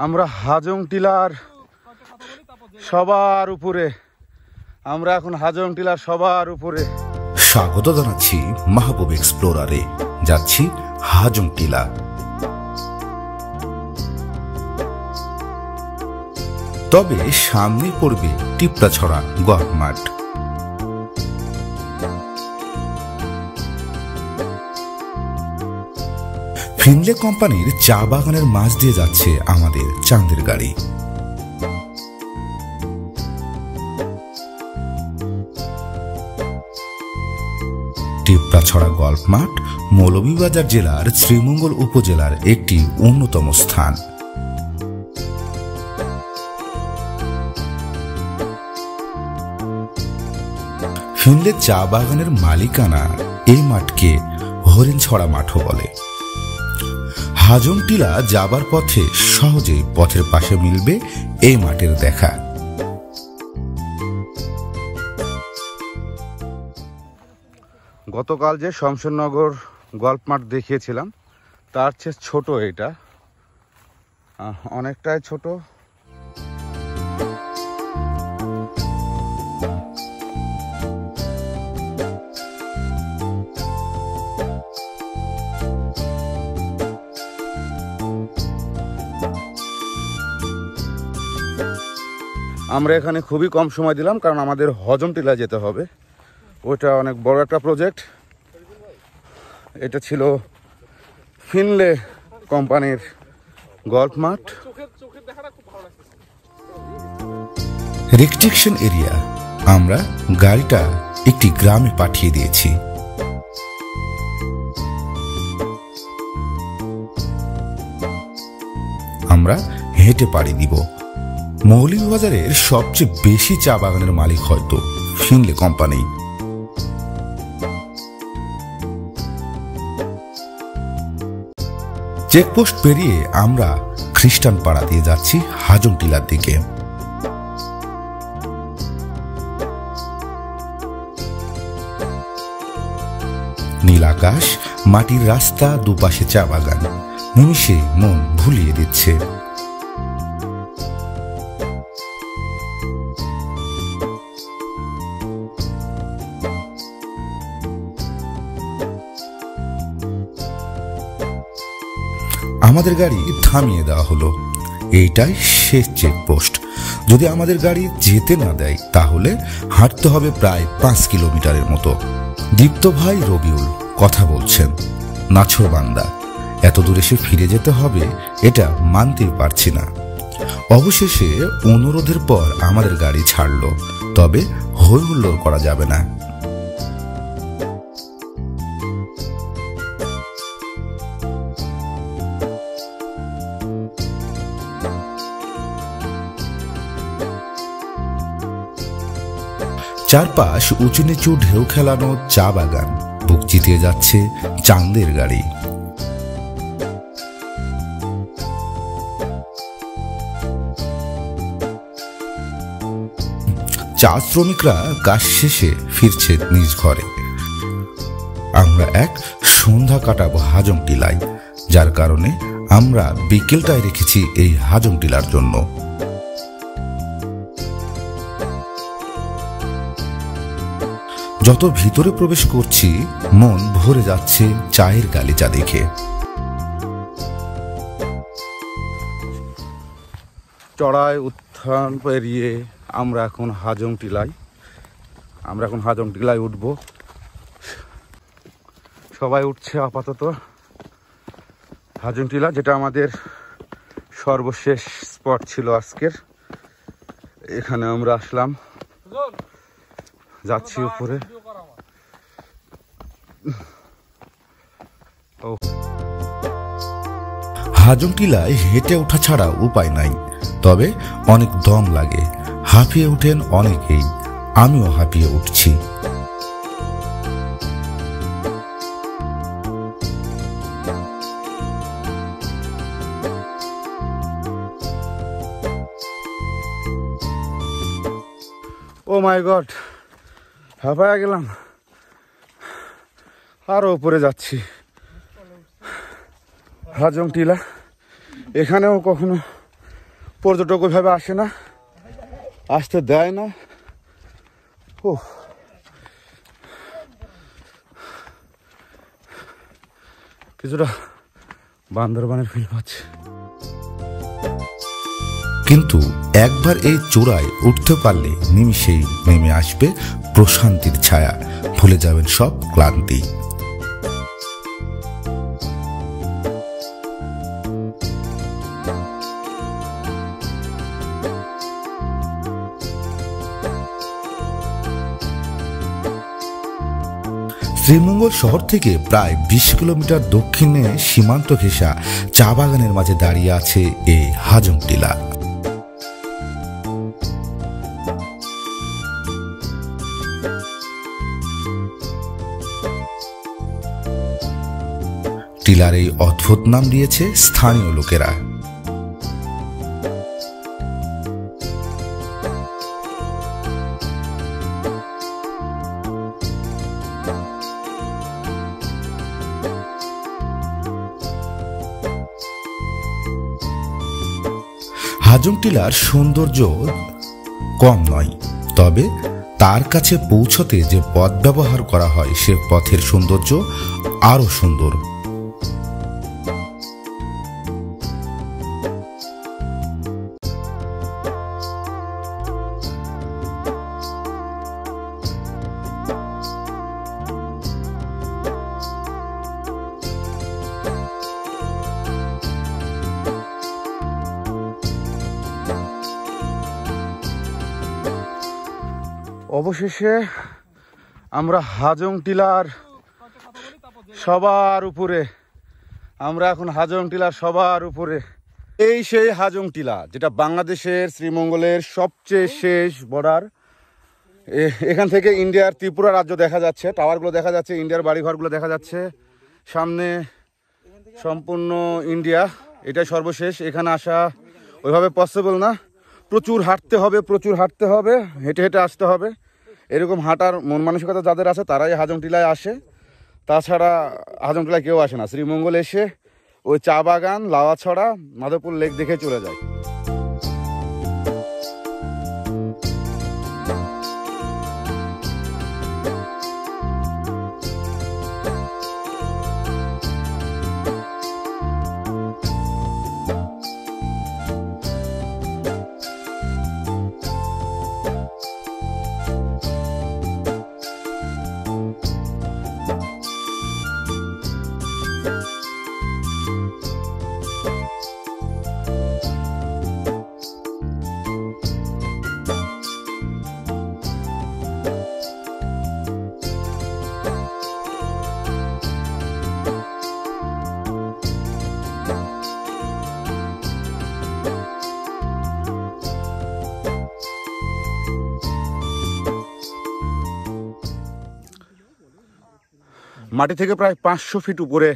আমরা হাজং টিলার সবার উপরে, আমরা এখন হাজং টিলার সবার উপরে। স্বাগত জানাচ্ছি মাহবুব এক্সপ্লোরারে, যাচ্ছি হাজং টিলা। তবে সামনে পড়বে টিপড়াছড়া গল্ফ মাঠ। ফিনলে কোম্পানির চা বাগানের মাঝ দিয়ে যাচ্ছে আমাদের চাঁদের গাড়ি। টিপড়াছড়া গল্ফ মাঠ মৌলভীবাজার জেলার শ্রীমঙ্গল উপজেলার একটি অন্যতম স্থান। ফিনলে চা বাগানের মালিকানা এই মাঠকে হরিণছড়া মাঠও বলে। হাজং টিলা যাবার পথে সহজেই পথের পাশে মিলবে এই মাঠের দেখা। গতকাল যে শমশেরনগর গল্ফ মাঠ দেখিয়েছিলাম তার চেয়ে ছোট, এটা অনেকটাই ছোট। আমরা এখানে খুবই কম সময় দিলাম, কারণ আমাদের হাজং টিলা যেতে হবে। ওইটা অনেক বড় একটা প্রজেক্ট। এটা ছিল ফিনলে কোম্পানির গল্ফ মাঠ। রেস্ট্রিকশন এরিয়া, আমরা গাড়িটা একটি গ্রামে পাঠিয়ে দিয়েছি। আমরা হেঁটে পাড়ি দিব। মৌলভীবাজারের সবচেয়ে বেশি চা বাগানের মালিক হয়তো ফিনলে কোম্পানি। চেকপোস্ট পেরিয়ে আমরা খ্রিস্টান পাড়া দিয়ে যাচ্ছি হাজং টিলার দিকে। নীল আকাশ, মাটির রাস্তা, দুপাশে চা বাগান, নিমিষে মন ভুলিয়ে দিচ্ছে। আমাদের গাড়ি থামিয়ে দেওয়া হলো। এইটাই শেষ চেকপোস্ট। যদি আমাদের গাড়ি যেতে না দেয় তাহলে হাঁটতে হবে প্রায় 5 কিলোমিটারের মতো। দীপ্ত ভাই রবিউল কথা বলছেন, নাছোড়বান্দা, এত দূরে সে ফিরে যেতে হবে এটা মানতেই পারছি না। অবশেষে অনুরোধের পর আমাদের গাড়ি ছাড়লো, তবে হই হুল্লোড় করা যাবে না। চারপাশ উঁচু নিচু ঢেউ খেলানো চা বাগান, বুক চিতিয়ে যাচ্ছে চাঁদের গাড়ি। চা শ্রমিকরা কাজ শেষে ফিরছে নিজ ঘরে। আমরা এক সন্ধ্যা কাটাবো হাজং টিলায়, যার কারণে আমরা বিকেলটায় রেখেছি এই হাজং টিলার জন্য। যত ভিতরে প্রবেশ করছি মন ভরে যাচ্ছে চায়ের গালিচা দেখে। চড়াই উত্থান পেরিয়ে আমরা এখন হাজং টিলায় উঠবো। সবাই উঠছে আপাতত হাজং টিলা, যেটা আমাদের সর্বশেষ স্পট ছিল আজকের। এখানে আমরা আসলাম, যাচ্ছি উপরে। হাজং টিলায় হেঁটে ওঠা ছাড়া উপায় নাই, তবে অনেক দম লাগে। হাঁপিয়ে উঠেন অনেকেই, আমিও হাঁপিয়ে উঠছি। ও মাই গড, হাঁপায়া গেলাম। আরো উপরে যাচ্ছি। হাজং টিলা, এখানেও কখনো পর্যটক ওইভাবে আসে না, আসতে দেয় না। ও কিছুটা বান্দরবানের ফিল পাচ্ছে। কিন্তু একবার এই চূড়ায় উঠতে পারলে নিমিষেই নেমে আসবে প্রশান্তির ছায়া, ভুলে যাবেন সব ক্লান্তি। শ্রীমঙ্গল শহর থেকে প্রায় 20 কিলোমিটার দক্ষিণে সীমান্ত ঘেঁষা চা বাগানের মাঝে দাঁড়িয়ে আছে এই হাজং টিলা। টিলার এই অদ্ভুত নাম দিয়েছে স্থানীয় লোকেরা। হাজং টিলার সৌন্দর্য কম নয়, তবে তার কাছে পৌঁছতে যে পথ ব্যবহার করা হয় সে পথের সৌন্দর্য আরো সুন্দর। অবশেষে আমরা হাজং টিলার সবার উপরে, আমরা এখন হাজং টিলার সবার উপরে। এই সেই হাজং টিলা, যেটা বাংলাদেশের শ্রীমঙ্গলের সবচেয়ে শেষ বর্ডার। এখান থেকে ইন্ডিয়ার ত্রিপুরা রাজ্য দেখা যাচ্ছে, টাওয়ারগুলো দেখা যাচ্ছে, ইন্ডিয়ার বাড়িঘরগুলো দেখা যাচ্ছে সামনে, সম্পূর্ণ ইন্ডিয়া। এটাই সর্বশেষ। এখানে আসা ওইভাবে পসিবল না, প্রচুর হাঁটতে হবে, প্রচুর হাঁটতে হবে, হেঁটে হেঁটে আসতে হবে। এরকম হাঁটার মন মানসিকতা যাদের আছে তারাই হাজং টিলায় আসে, তাছাড়া হাজং টিলায় কেউ আসে না। শ্রীমঙ্গল এসে ওই চা বাগান, লাওয়াছড়া, মাধবপুর লেক দেখে চলে যায়। মাটি থেকে প্রায় 500 ফিট উপরে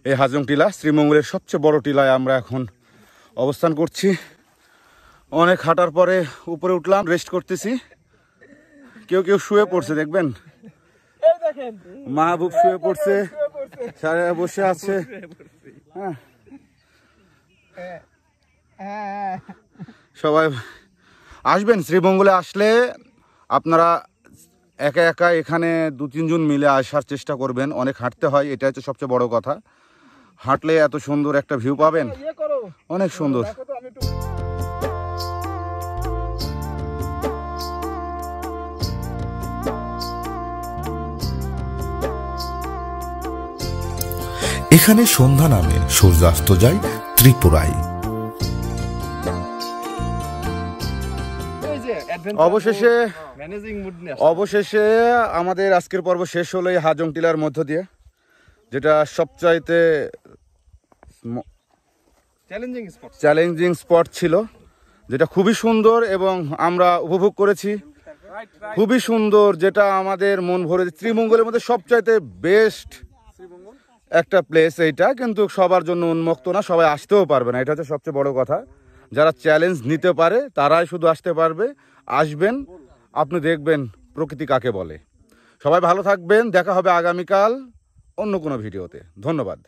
এই হাজং টিলা, শ্রীমঙ্গলের সবচেয়ে বড় টিলায় আমরা এখন অবস্থান করছি। অনেক হাঁটার পরে উপরে উঠলাম, রেস্ট করতেছি। কেউ কেউ শুয়ে পড়ছে, দেখবেন মাহবুব শুয়ে পড়ছে, সারা বসে আছে। হ্যাঁ, সবাই আসবেন। শ্রীমঙ্গলে আসলে আপনারা একা একা এখানে 2-3 জন মিলে আসার চেষ্টা করবেন। অনেক হাঁটতে হয়, এটা হচ্ছে সবচেয়ে বড় কথা। হাঁটলে এত সুন্দর একটা ভিউ পাবেন, অনেক সুন্দর। এখানে সন্ধ্যা নামে সূর্যাস্ত যায় ত্রিপুরায়। অবশেষে আমাদের আজকের পর্ব শেষ হলো এই হাজং টিলার মধ্য দিয়ে, যেটা সবচাইতে চ্যালেঞ্জিং স্পট ছিল, যেটা খুবই সুন্দর এবং আমরা উপভোগ করেছি। খুবই সুন্দর, যেটা আমাদের মন ভরে। শ্রীমঙ্গলের মধ্যে সবচাইতে বেস্ট একটা প্লেস এইটা, কিন্তু সবার জন্য উন্মুক্ত না, সবাই আসতেও পারবে না। এটা হচ্ছে সবচেয়ে বড় কথা। যারা চ্যালেঞ্জ নিতে পারে তারাই শুধু আসতে পারবে। আসবেন, আপনি দেখবেন প্রকৃতি কাকে বলে। সবাই ভালো থাকবেন, দেখা হবে আগামীকাল অন্য কোনো ভিডিওতে। ধন্যবাদ।